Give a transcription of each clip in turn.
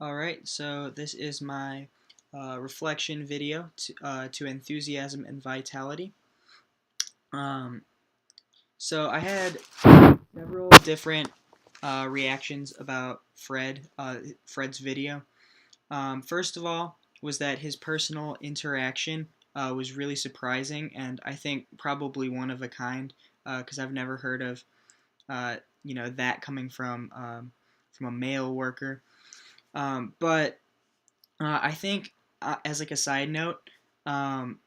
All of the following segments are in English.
Alright, so this is my reflection video to enthusiasm and vitality. Um, so I had several different reactions about Fred's video. First of all, was that his personal interaction was really surprising, and I think probably one of a kind, because I've never heard of that coming from a male worker. But I think, as like a side note, um,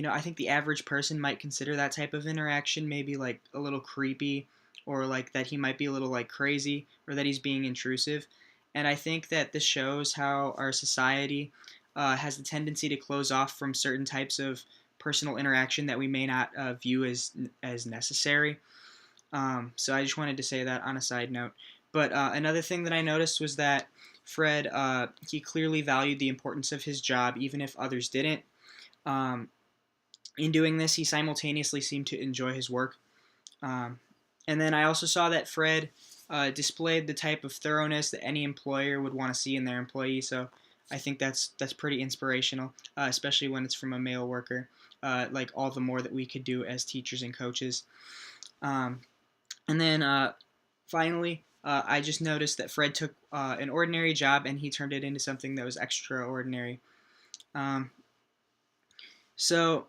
I think the average person might consider that type of interaction maybe like a little creepy, or like that he might be a little like crazy, or that he's being intrusive. And I think that this shows how our society has the tendency to close off from certain types of personal interaction that we may not view as necessary. So I just wanted to say that on a side note. But another thing that I noticed was that Fred, he clearly valued the importance of his job, even if others didn't. Um, in doing this, he simultaneously seemed to enjoy his work. Um, and then I also saw that Fred displayed the type of thoroughness that any employer would want to see in their employee. So I think that's pretty inspirational, especially when it's from a male worker. Like all the more that we could do as teachers and coaches. Um, and then finally, I just noticed that Fred took an ordinary job and he turned it into something that was extraordinary. Um, so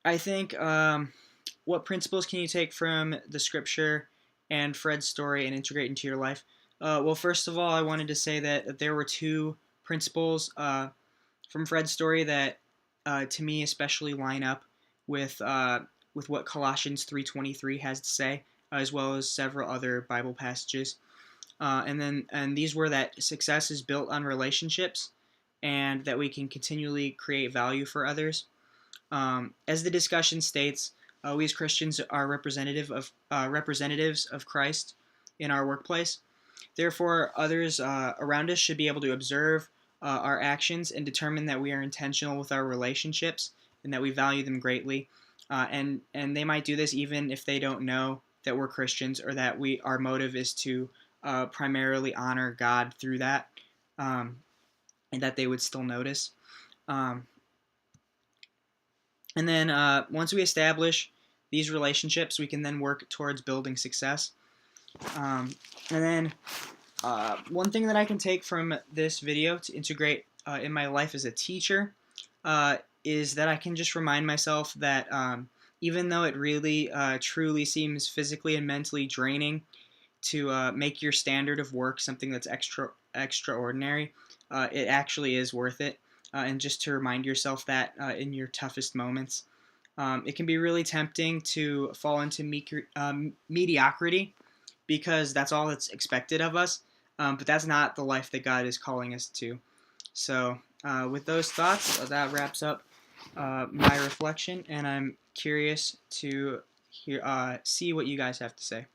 I think, what principles can you take from the scripture and Fred's story and integrate into your life? Well, first of all, I wanted to say that there were two principles from Fred's story that, to me, especially line up with uh, with what Colossians 3:23 has to say, as well as several other Bible passages. And these were that success is built on relationships, and that we can continually create value for others. As the discussion states, we as Christians are representatives of Christ in our workplace. Therefore, others around us should be able to observe our actions and determine that we are intentional with our relationships and that we value them greatly. And they might do this even if they don't know that we're Christians, or that our motive is to primarily honor God through that, um, and that they would still notice. Um, and then once we establish these relationships, we can then work towards building success. And then one thing that I can take from this video to integrate in my life as a teacher is that I can just remind myself that even though it really truly seems physically and mentally draining to make your standard of work something that's extraordinary, it actually is worth it. And just to remind yourself that in your toughest moments. It can be really tempting to fall into mediocrity, because that's all that's expected of us. But that's not the life that God is calling us to. So, with those thoughts, that wraps up my reflection, and I'm curious to see what you guys have to say.